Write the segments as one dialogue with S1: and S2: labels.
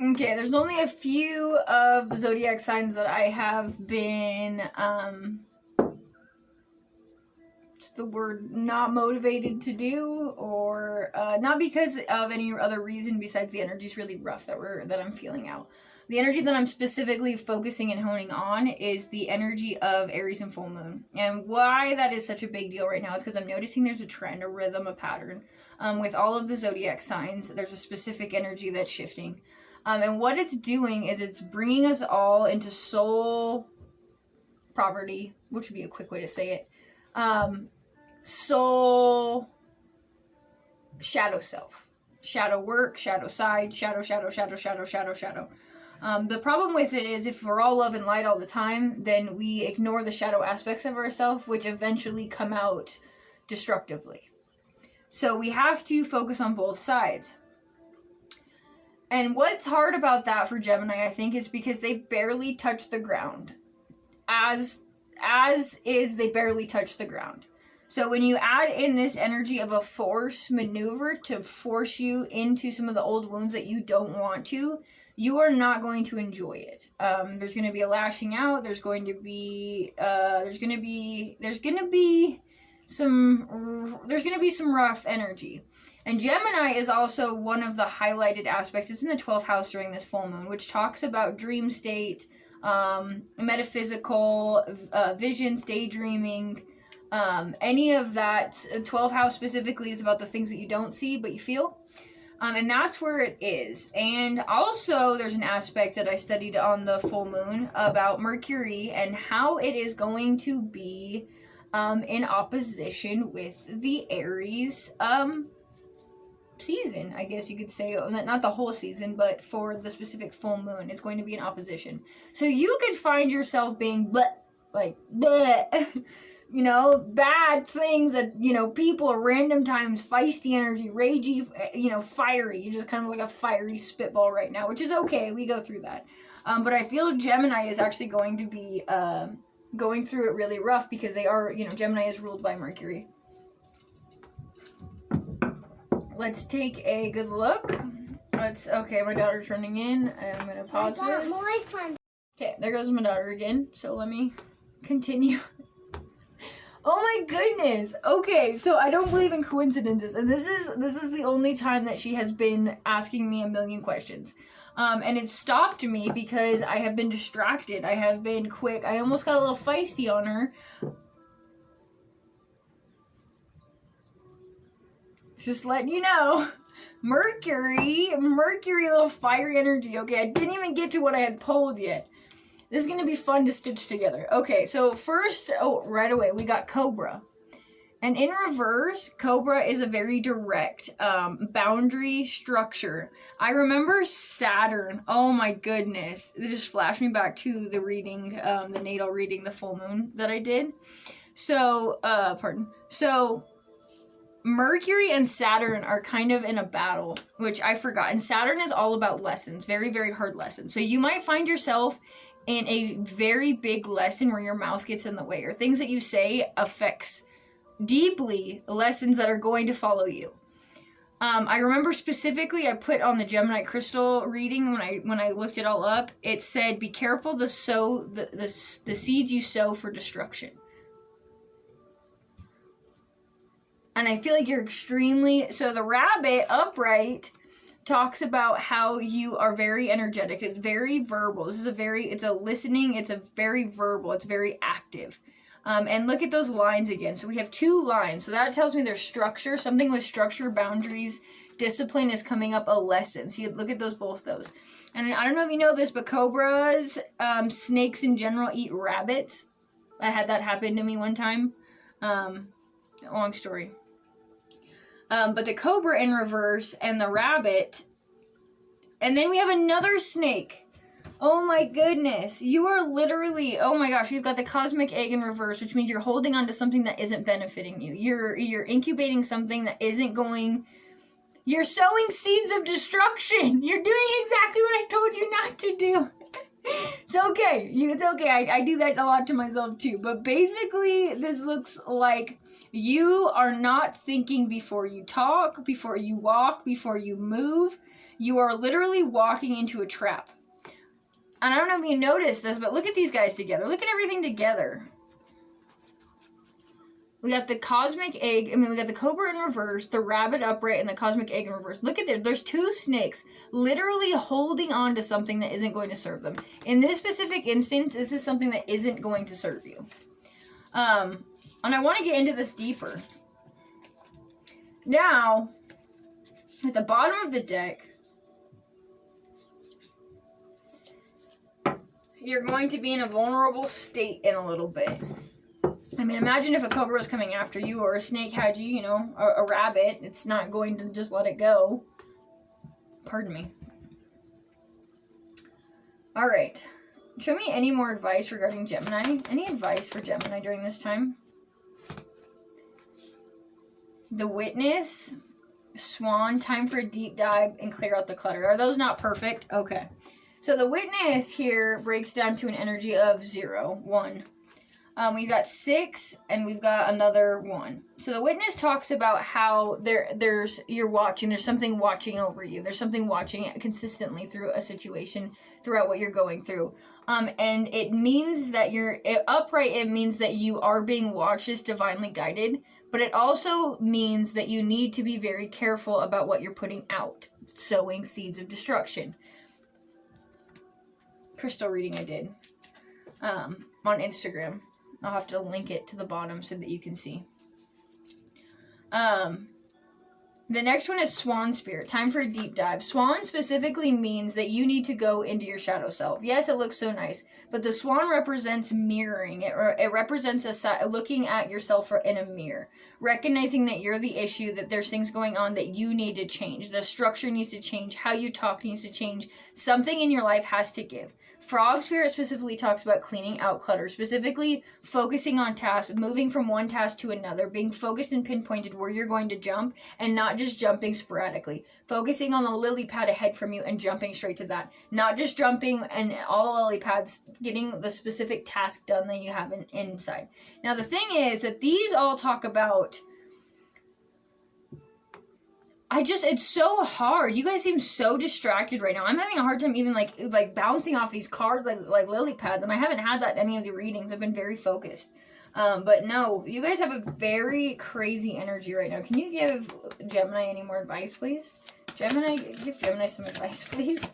S1: Okay, there's only a few of the zodiac signs that I have been, what's the word, not motivated to do, or not because of any other reason besides the energy's really rough that I'm feeling out. The energy that I'm specifically focusing and honing on is the energy of Aries and full moon. And why that is such a big deal right now is because I'm noticing there's a trend, a rhythm, a pattern. With all of the zodiac signs, there's a specific energy that's shifting. And what it's doing is it's bringing us all into soul property, which would be a quick way to say it. Soul, shadow self, shadow work, shadow side, shadow. The problem with it is if we're all love and light all the time, then we ignore the shadow aspects of ourselves, which eventually come out destructively. So we have to focus on both sides. And what's hard about that for Gemini, I think, is because they barely touch the ground. As is, they barely touch the ground. So when you add in this energy of a force maneuver to force you into some of the old wounds that you don't want to, you are not going to enjoy it. There's going to be a lashing out. There's going to be some rough energy. And Gemini is also one of the highlighted aspects. It's in the 12th house during this full moon, which talks about dream state, metaphysical visions, daydreaming, any of that. 12th house specifically is about the things that you don't see but you feel. And that's where it is. And also there's an aspect that I studied on the full moon about Mercury and how it is going to be in opposition with the Aries season, I guess you could say. Not the whole season, but for the specific full moon, it's going to be in opposition. So you could find yourself being you know, bad things that, you know, people at random times, feisty energy, ragey, you know, fiery. You're just kind of like a fiery spitball right now, which is okay. We go through that. But I feel Gemini is actually going to be going through it really rough because they are, you know, Gemini is ruled by Mercury. Let's take a good look. Okay, my daughter's running in. I'm going to pause this. Okay, there goes my daughter again. So let me continue. Oh my goodness. Okay, so I don't believe in coincidences, and this is the only time that she has been asking me a million questions. And it stopped me because I have been distracted. I have been quick. I almost got a little feisty on her. Just letting you know. Mercury, little fiery energy. Okay, I didn't even get to what I had pulled yet. This is going to be fun to stitch together. Okay, so first, right away, we got Cobra. And in reverse, Cobra is a very direct boundary structure. I remember Saturn. Oh my goodness. It just flashed me back to the reading, the natal reading, the full moon that I did. So, So, Mercury and Saturn are kind of in a battle, which I forgot. And Saturn is all about lessons, very, very hard lessons. So you might find yourself in a very big lesson where your mouth gets in the way, or things that you say affects deeply lessons that are going to follow you. I remember specifically I put on the Gemini crystal reading when I looked it all up, it said, be careful to sow the seeds you sow for destruction. And I feel like you're so the rabbit upright talks about how you are very energetic. It's very verbal. It's a listening. It's a very verbal. It's very active. And look at those lines again. So we have 2 lines. So that tells me there's structure. Something with structure, boundaries, discipline is coming up, a lesson. So you look at both those. And I don't know if you know this, but cobras, snakes in general eat rabbits. I had that happen to me one time. Long story. But the cobra in reverse and the rabbit. And then we have another snake. Oh my goodness. You are literally, oh my gosh, we've got the cosmic egg in reverse, which means you're holding on to something that isn't benefiting you. You're incubating something that isn't going, you're sowing seeds of destruction. You're doing exactly what I told you not to do. It's okay. It's okay. I do that a lot to myself too. But basically, this looks like you are not thinking before you talk, before you walk, before you move. You are literally walking into a trap. And I don't know if you noticed this, but look at these guys together. Look at everything together. We got the cosmic egg. We got the cobra in reverse, the rabbit upright, and the cosmic egg in reverse. Look at there. There's two snakes literally holding on to something that isn't going to serve them. In this specific instance, this is something that isn't going to serve you. And I want to get into this deeper. Now, at the bottom of the deck, you're going to be in a vulnerable state in a little bit. I mean, imagine if a cobra was coming after you, or a snake had you, you know, a rabbit. It's not going to just let it go. Pardon me. All right. Show me any more advice regarding Gemini. Any advice for Gemini during this time? The Witness, Swan, time for a deep dive, and clear out the clutter. Are those not perfect? Okay. So the Witness here breaks down to an energy of 0, 1. We've got 6, and we've got another 1. So the Witness talks about how you're watching. There's something watching over you. There's something watching consistently through a situation, throughout what you're going through. And it means that upright. It means that you are being watched as divinely guided. But it also means that you need to be very careful about what you're putting out, sowing seeds of destruction. Crystal reading I did on Instagram. I'll have to link it to the bottom so that you can see. The next one is Swan Spirit. Time for a deep dive. Swan specifically means that you need to go into your shadow self. Yes, it looks so nice, but the swan represents mirroring. It represents looking at yourself in a mirror, recognizing that you're the issue, that there's things going on that you need to change. The structure needs to change. How you talk needs to change. Something in your life has to give. Frog Spirit specifically talks about cleaning out clutter, specifically focusing on tasks, moving from one task to another, being focused and pinpointed where you're going to jump, and not just jumping sporadically. Focusing on the lily pad ahead from you and jumping straight to that. Not just jumping and all the lily pads, getting the specific task done that you have inside. Now the thing is that these all talk about... it's so hard. You guys seem so distracted right now. I'm having a hard time even like bouncing off these cards like lily pads, and I haven't had that in any of the readings. I've been very focused. But no, you guys have a very crazy energy right now. Can you give Gemini any more advice, please? Gemini, give Gemini some advice, please.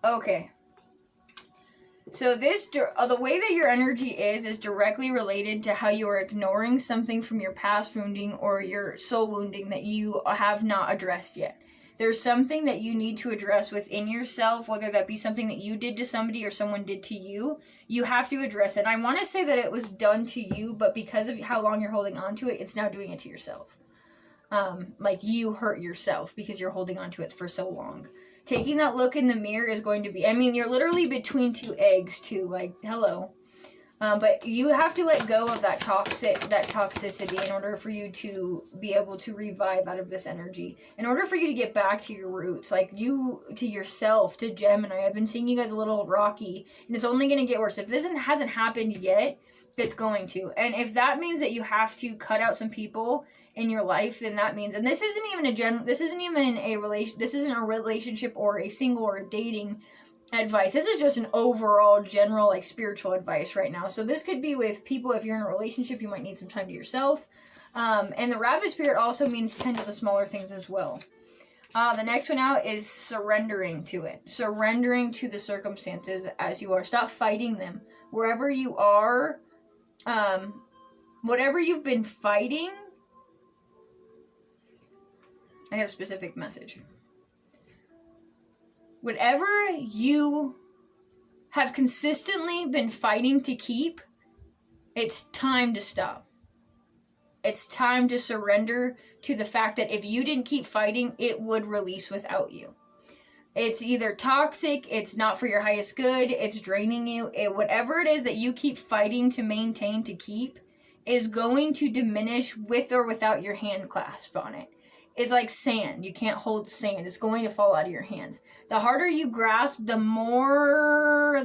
S1: Okay. So the way that your energy is directly related to how you are ignoring something from your past wounding or your soul wounding that you have not addressed yet. There's something that you need to address within yourself, whether that be something that you did to somebody or someone did to you. You have to address it. And I want to say that it was done to you, but because of how long you're holding on to it, it's now doing it to yourself. Like you hurt yourself because you're holding on to it for so long. Taking that look in the mirror is going to be, you're literally between two eggs too, like, hello. But you have to let go of that toxicity in order for you to be able to revive out of this energy. In order for you to get back to your roots, like you, to yourself, to Gemini. I've been seeing you guys a little rocky, and it's only going to get worse. If this hasn't happened yet, it's going to. And if that means that you have to cut out some people in your life, then that means, and this isn't a relationship or a single or a dating advice. This is just an overall general like spiritual advice right now. So this could be with people. If you're in a relationship, you might need some time to yourself. And the rabbit spirit also means tend to the smaller things as well. The next one out is surrendering to it. Surrendering to the circumstances as you are. Stop fighting them. Wherever you are, whatever you've been fighting, I got a specific message. Whatever you have consistently been fighting to keep, it's time to stop. It's time to surrender to the fact that if you didn't keep fighting, it would release without you. It's either toxic, it's not for your highest good, it's draining you. Whatever it is that you keep fighting to maintain, to keep, is going to diminish with or without your hand clasp on it. It's like sand. You can't hold sand. It's going to fall out of your hands. The harder you grasp, the more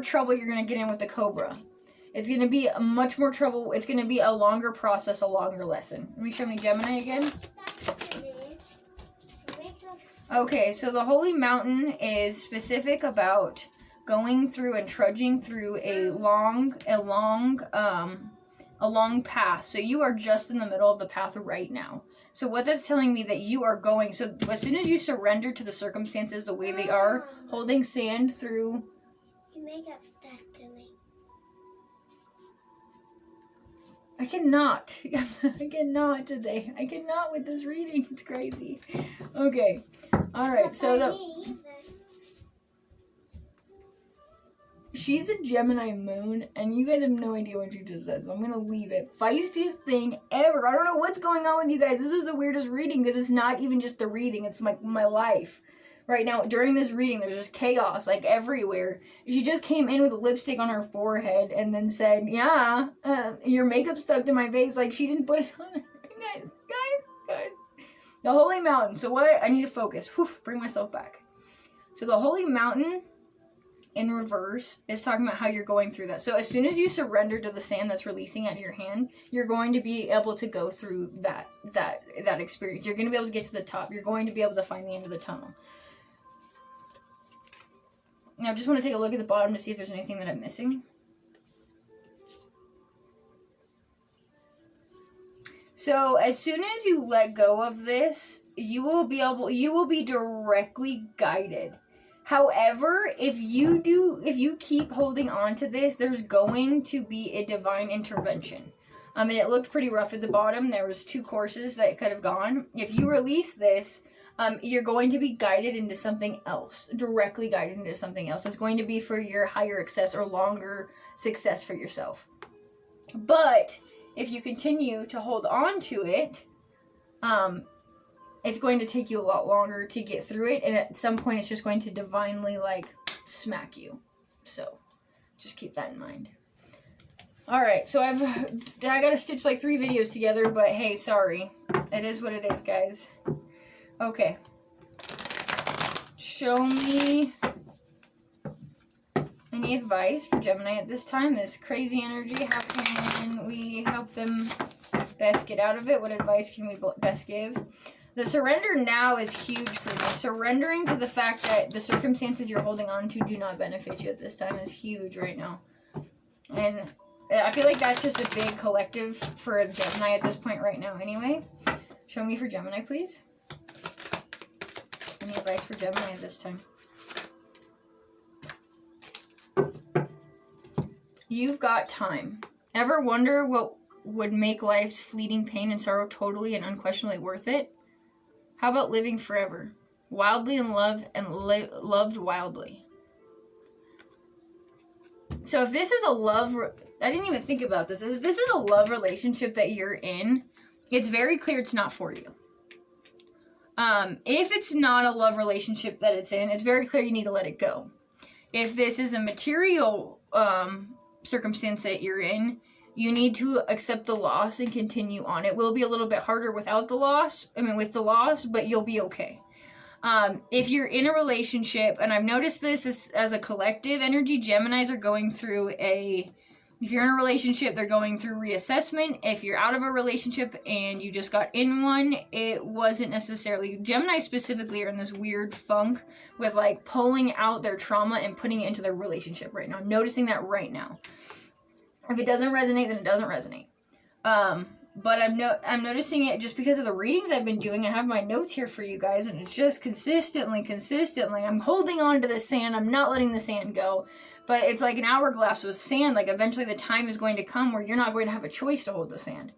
S1: trouble you're going to get in with the cobra. It's going to be much more trouble. It's going to be a longer process, a longer lesson. Let me show me Gemini again. Okay, so the Holy Mountain is specific about going through and trudging through a long path. So you are just in the middle of the path right now. So what that's telling me that you are going, so as soon as you surrender to the circumstances the way they are, holding sand through...
S2: You make up stuff to me.
S1: I cannot. I cannot today. I cannot with this reading. It's crazy. Okay. Alright, so she's a Gemini moon, and you guys have no idea what she just said, so I'm gonna leave it. Feistiest thing ever. I don't know what's going on with you guys. This is the weirdest reading, because it's not even just the reading, it's my life. Right now, during this reading, there's just chaos, like, everywhere. She just came in with lipstick on her forehead, and then said, yeah, your makeup stuck to my face, like, she didn't put it on her. Guys. The Holy Mountain. So what, I need to focus. Whew, bring myself back. So the Holy Mountain in reverse is talking about how you're going through that. So as soon as you surrender to the sand that's releasing out of your hand, you're going to be able to go through that experience. You're going to be able to get to the top. You're going to be able to find the end of the tunnel. Now I just want to take a look at the bottom to see if there's anything that I'm missing. So as soon as you let go of this, you will be directly guided. However, if you keep holding on to this, there's going to be a divine intervention. And it looked pretty rough at the bottom. There was 2 courses that could have gone. If you release this, you're going to be guided into something else, directly guided into something else. It's going to be for your higher success or longer success for yourself. But if you continue to hold on to it, it's going to take you a lot longer to get through it, and at some point it's just going to divinely, like, smack you. So, just keep that in mind. Alright, so I gotta stitch, like, 3 videos together, but hey, sorry. It is what it is, guys. Okay. Show me any advice for Gemini at this time. This crazy energy, how can we help them best get out of it? What advice can we best give? The surrender now is huge for me. Surrendering to the fact that the circumstances you're holding on to do not benefit you at this time is huge right now. And I feel like that's just a big collective for Gemini at this point right now anyway. Show me for Gemini, please. Any advice for Gemini at this time? You've got time. Ever wonder what would make life's fleeting pain and sorrow totally and unquestionably worth it? How about living forever? Wildly in love and loved wildly. So if this is a love... I didn't even think about this. If this is a love relationship that you're in, it's very clear it's not for you. If it's not a love relationship that it's in, it's very clear you need to let it go. If this is a material circumstance that you're in, you need to accept the loss and continue on. It will be a little bit harder without the loss. With the loss, but you'll be okay. If you're in a relationship, and I've noticed this as a collective energy, Geminis are going through if you're in a relationship, they're going through reassessment. If you're out of a relationship and you just got in one, it wasn't necessarily... Gemini specifically are in this weird funk with, like, pulling out their trauma and putting it into their relationship right now. I'm noticing that right now. If it doesn't resonate, then it doesn't resonate. But I'm noticing it just because of the readings I've been doing. I have my notes here for you guys, and it's just consistently, I'm holding on to the sand. I'm not letting the sand go. But it's like an hourglass with sand. Like, eventually the time is going to come where you're not going to have a choice to hold the sand.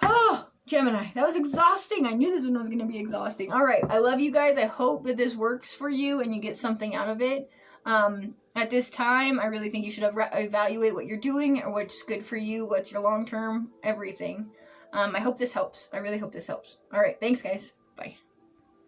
S1: Oh, Gemini, that was exhausting. I knew this one was going to be exhausting. All right, I love you guys. I hope that this works for you and you get something out of it. At this time, I really think you should evaluate what you're doing or what's good for you, what's your long-term, everything. I hope this helps. I really hope this helps. All right, thanks, guys.